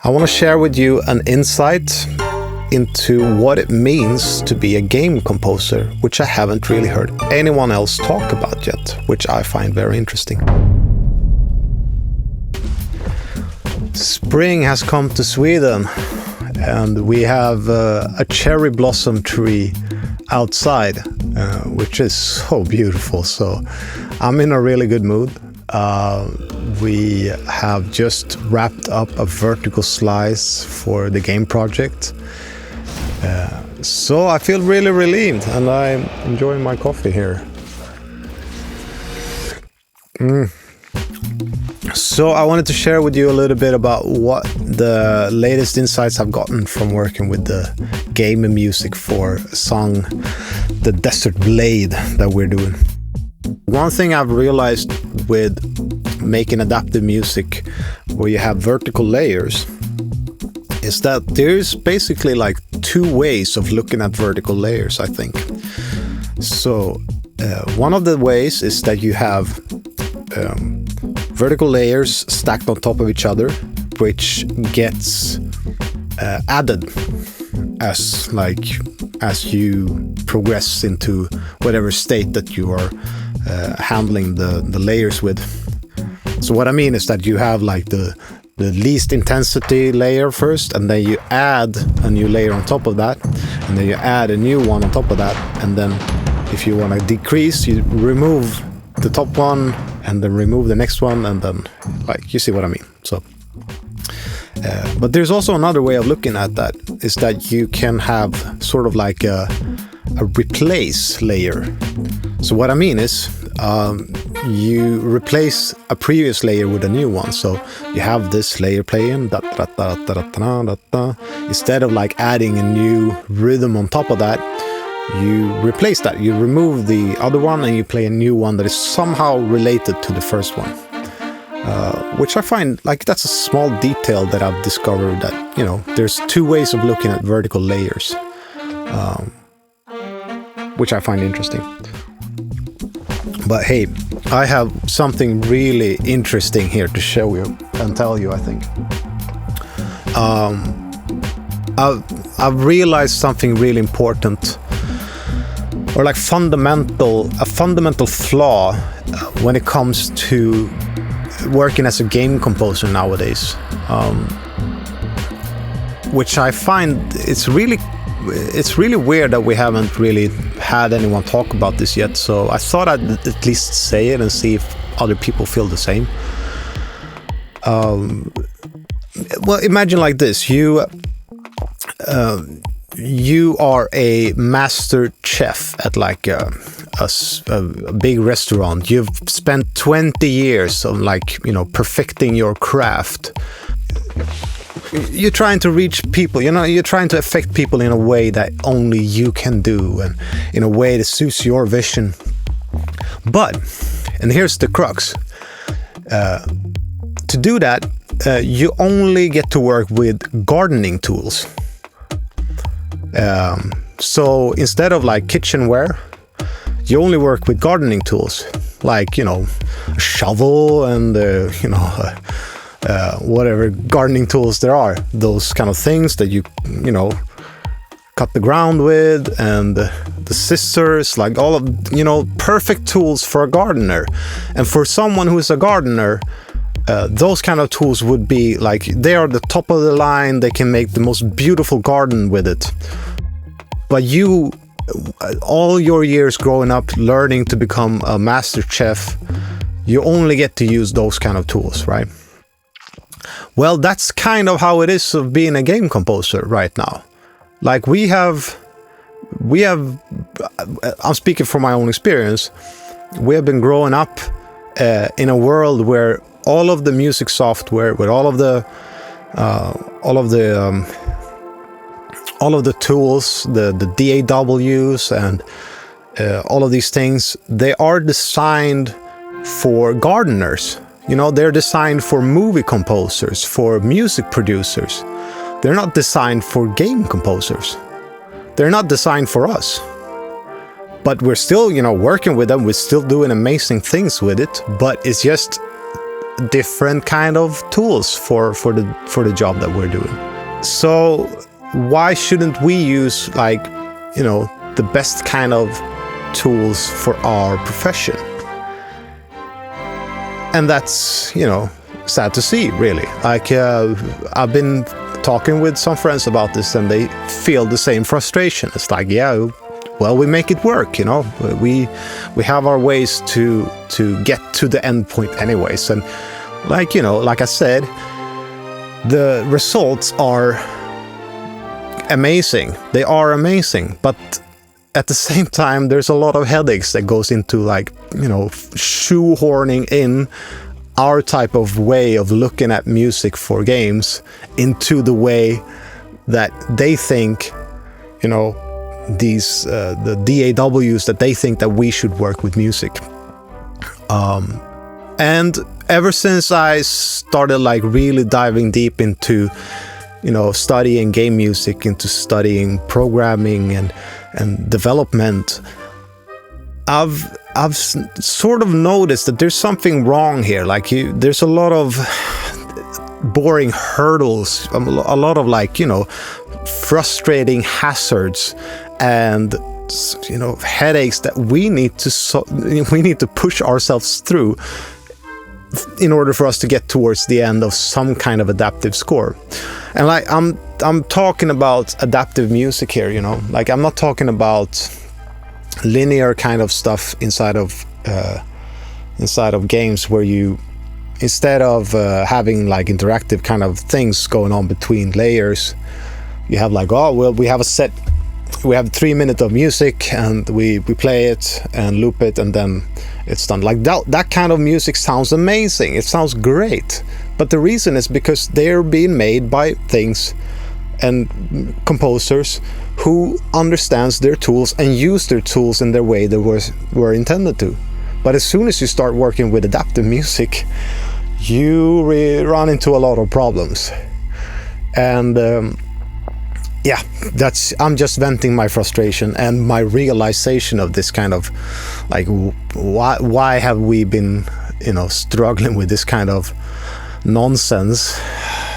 I want to share with you an insight into what it means to be a game composer, which I haven't really heard anyone else talk about yet, which I find very interesting. Spring has come to Sweden, and we have a cherry blossom tree outside, which is so beautiful. So I'm in a really good mood. We have just wrapped up a vertical slice for the game project. So I feel really relieved, and I'm enjoying my coffee here. So I wanted to share with you a little bit about what the latest insights I've gotten from working with the game and music for a song, The Desert Blade, that we're doing. One thing I've realized with making adaptive music where you have vertical layers is that there's basically like two ways of looking at vertical layers, I think. So one of the ways is that you have vertical layers stacked on top of each other, which gets added as you progress into whatever state that you are handling the layers with. So what I mean is that you have like the least intensity layer first, and then you add a new layer on top of that, and then you add a new one on top of that, and then if you want to decrease, you remove the top one and then remove the next one, and then like, you see what I mean. So but there's also another way of looking at that, is that you can have sort of like a replace layer. So what I mean is you replace a previous layer with a new one. So you have this layer playing, instead of like adding a new rhythm on top of that, you replace that. You remove the other one and you play a new one that is somehow related to the first one. Which I find like that's a small detail that I've discovered, that, you know, there's two ways of looking at vertical layers, which I find interesting. But hey, I have something really interesting here to show you and tell you, I think. I've realized something really important, or like a fundamental flaw when it comes to working as a game composer nowadays, which I find it's really weird that we haven't really had anyone talk about this yet. So I thought I'd at least say it and see if other people feel the same. Well, imagine like this: you are a master chef at like a big restaurant. You've spent 20 years of like, you know, perfecting your craft. You're trying to reach people, you know, you're trying to affect people in a way that only you can do, and in a way that suits your vision. But, and here's the crux, to do that, you only get to work with gardening tools. So instead of like kitchenware, you only work with gardening tools, like, you know, a shovel and, you know, whatever gardening tools there are, those kind of things that you know, cut the ground with, and the scissors, like all of, you know, perfect tools for a gardener. And for someone who is a gardener, those kind of tools would be like, they are the top of the line, they can make the most beautiful garden with it. But you, all your years growing up learning to become a master chef, you only get to use those kind of tools, right? Well, that's kind of how it is of being a game composer right now. Like we have, I'm speaking from my own experience, we have been growing up in a world where all of the music software, with all of the tools, the DAWs and all of these things, they are designed for gardeners. You know, they're designed for movie composers, for music producers. They're not designed for game composers. They're not designed for us. But we're still, you know, working with them. We're still doing amazing things with it. But it's just different kind of tools for the job that we're doing. So why shouldn't we use, like, you know, the best kind of tools for our profession? And that's, you know, sad to see, really. Like, I've been talking with some friends about this, and they feel the same frustration. It's like, yeah, well, we make it work, you know. We have our ways to get to the end point anyways. And like, you know, like I said, the results are amazing. They are amazing, but at the same time, there's a lot of headaches that goes into, like, you know, shoehorning in our type of way of looking at music for games into the way that they think, you know, these the DAWs that they think that we should work with music. And ever since I started, like, really diving deep into, you know, studying game music, into studying programming and development, I've sort of noticed that there's something wrong here. Like, there's a lot of boring hurdles, a lot of, like, you know, frustrating hazards, and, you know, headaches that we need to push ourselves through in order for us to get towards the end of some kind of adaptive score. And, like, I'm talking about adaptive music here, you know. Like, I'm not talking about linear kind of stuff inside of games where you, instead of having, like, interactive kind of things going on between layers, you have, like, oh, well, we have 3 minutes of music, and we play it and loop it, and then it's done. Like, that kind of music sounds amazing. It sounds great. But the reason is because they're being made by things and composers who understands their tools and use their tools in their way they were intended to. But as soon as you start working with adaptive music, you run into a lot of problems. And yeah, I'm just venting my frustration and my realization of this kind of, like, why have we been, you know, struggling with this kind of nonsense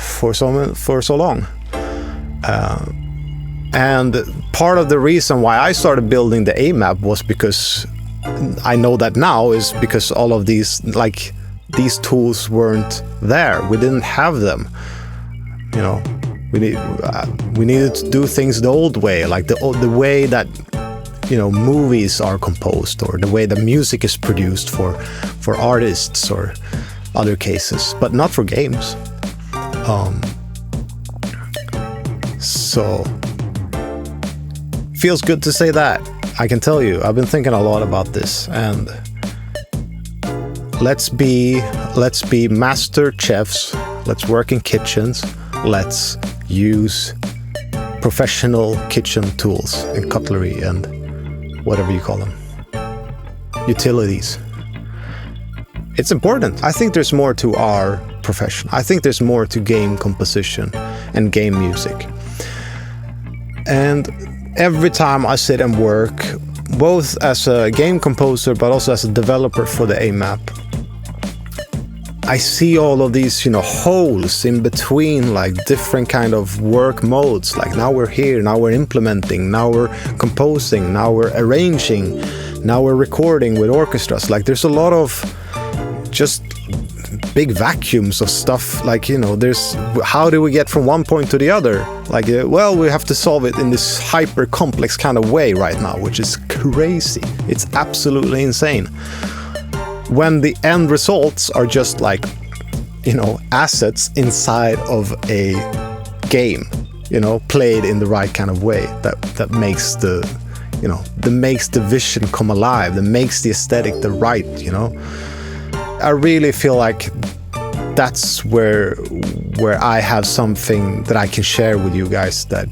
for so long. And part of the reason why I started building the AMAPP was because I know that now is because all of these, like, these tools weren't there. We didn't have them, you know. We needed to do things the old way, like the way that, you know, movies are composed, or the way the music is produced for artists or other cases, but not for games. So feels good to say that. I can tell you, I've been thinking a lot about this, and let's be master chefs. Let's work in kitchens. Let's use professional kitchen tools and cutlery and whatever you call them, utilities. It's important. I think there's more to our profession. I think there's more to game composition and game music. And every time I sit and work, both as a game composer but also as a developer for the AMAPP, I see all of these, you know, holes in between, like, different kind of work modes. Like, now we're here, now we're implementing, now we're composing, now we're arranging, now we're recording with orchestras. Like, there's a lot of just big vacuums of stuff. Like, you know, there's, how do we get from one point to the other? Like, well, we have to solve it in this hyper complex kind of way right now, which is crazy. It's absolutely insane. When the end results are just, like, you know, assets inside of a game, you know, played in the right kind of way, that makes the, you know, that makes the vision come alive, that makes the aesthetic the right, you know. I really feel like that's where I have something that I can share with you guys that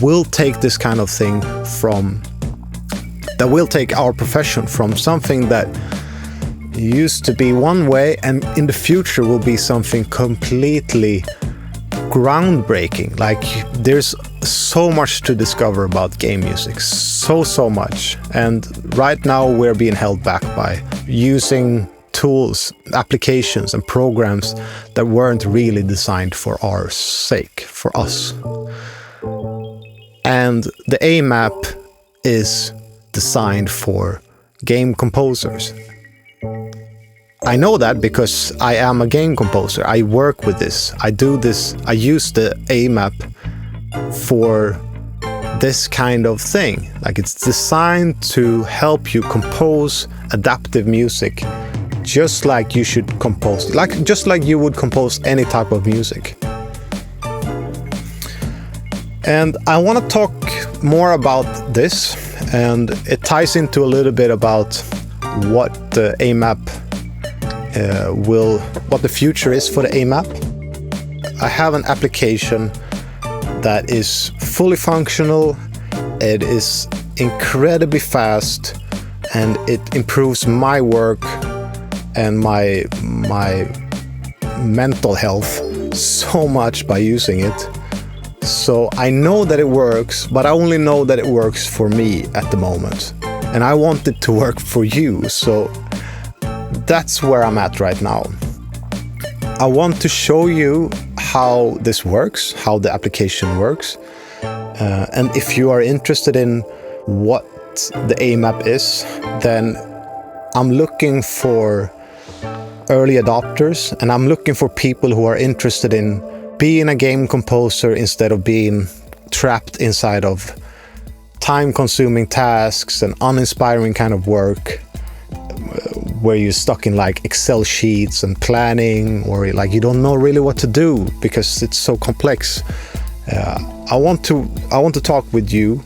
will take this kind of thing from, that will take our profession from something that used to be one way and in the future will be something completely groundbreaking. Like, there's so much to discover about game music, so much. And right now we're being held back by using tools, applications, and programs that weren't really designed for our sake, for us. And the AMAPP is designed for game composers. I know that because I am a game composer. I work with this. I do this. I use the AMAPP for this kind of thing. Like, it's designed to help you compose adaptive music, just like you should compose, just like you would compose any type of music. And I want to talk more about this, and it ties into a little bit about what the AMAPP what the future is for the AMAPP. I have an application that is fully functional. It is incredibly fast, and it improves my work and my mental health so much by using it. So I know that it works, but I only know that it works for me at the moment, and I want it to work for you. So that's where I'm at right now. I want to show you how this works, how the application works. And if you are interested in what the AMAPP is, then I'm looking for early adopters, and I'm looking for people who are interested in being a game composer instead of being trapped inside of time-consuming tasks and uninspiring kind of work, where you're stuck in like Excel sheets and planning, or like you don't know really what to do because it's so complex. I want to talk with you.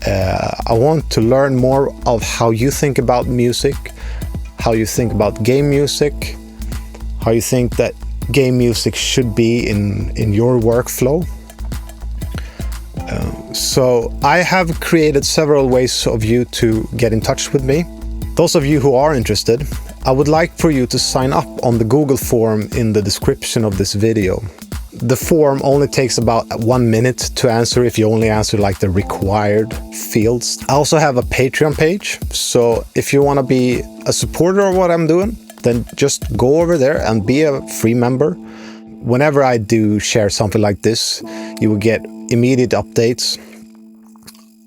I want to learn more of how you think about music, how you think about game music, how you think that game music should be in your workflow. So I have created several ways of you to get in touch with me. Those of you who are interested, I would like for you to sign up on the Google form in the description of this video. The form only takes about 1 minute to answer if you only answer like the required fields. I also have a Patreon page, so if you want to be a supporter of what I'm doing, then just go over there and be a free member. Whenever I do share something like this, you will get immediate updates.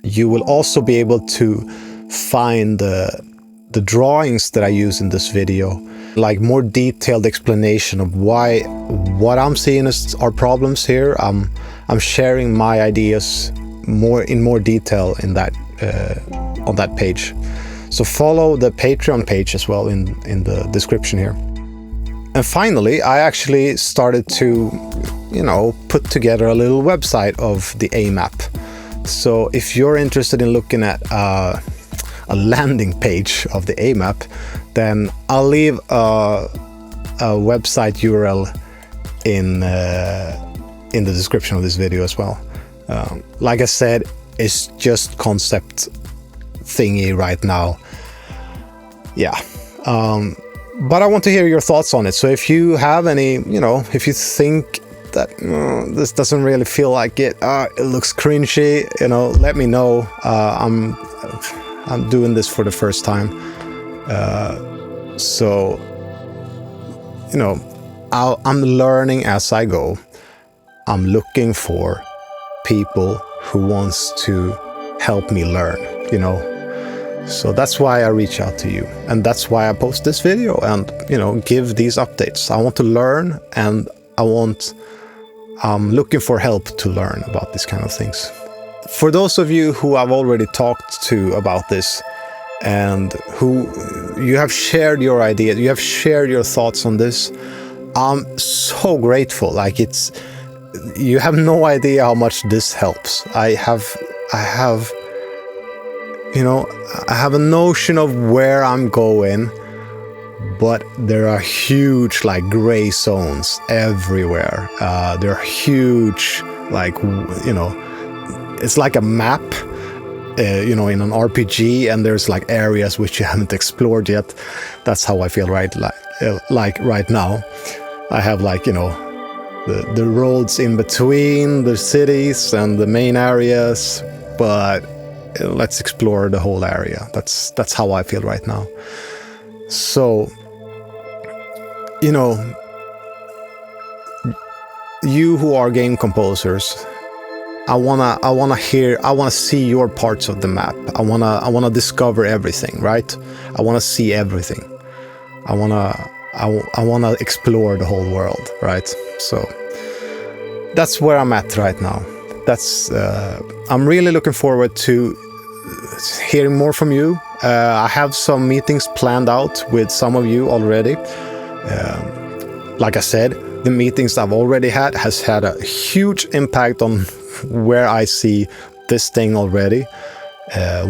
You will also be able to find the drawings that I use in this video, like more detailed explanation of why what I'm seeing as our problems here. I'm sharing my ideas in more detail in that on that page. So follow the Patreon page as well in the description here. And finally, I actually started to, put together a little website of the AMAPP. So if you're interested in looking at a landing page of the AMAPP, then I'll leave a website URL in the description of this video as well. Like I said, it's just concept thingy right now. Yeah. But I want to hear your thoughts on it. So if you have any, if you think that this doesn't really feel like it, it looks cringy, let me know. I'm doing this for the first time. So, I'm learning as I go. I'm looking for people who wants to help me learn, So that's why I reach out to you. And that's why I post this video and, give these updates. I want to learn, and I'm looking for help to learn about these kind of things. For those of you who I've already talked to about this, and who you have shared your ideas, you have shared your thoughts on this, I'm so grateful. Like, you have no idea how much this helps. I have a notion of where I'm going, but there are huge like gray zones everywhere. There are huge, it's like a map, in an RPG, and there's like areas which you haven't explored yet. That's how I feel right now. I have the roads in between the cities and the main areas, but let's explore the whole area. That's how I feel right now. So you know, you who are game composers, I wanna see your parts of the map. I wanna discover everything, right? I wanna see everything. I wanna explore the whole world, right? So that's where I'm at right now. I'm really looking forward to hearing more from you. I have some meetings planned out with some of you already. Like I said, the meetings I've already had has had a huge impact on where I see this thing already,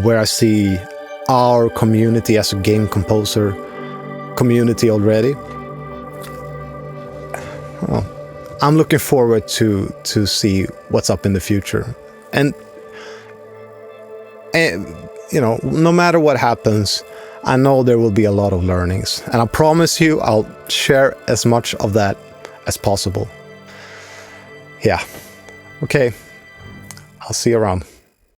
where I see our community as a game composer community already. Well, I'm looking forward to see what's up in the future. And you know, no matter what happens, I know there will be a lot of learnings. And I promise you, I'll share as much of that as possible. Yeah. Okay. I'll see you around.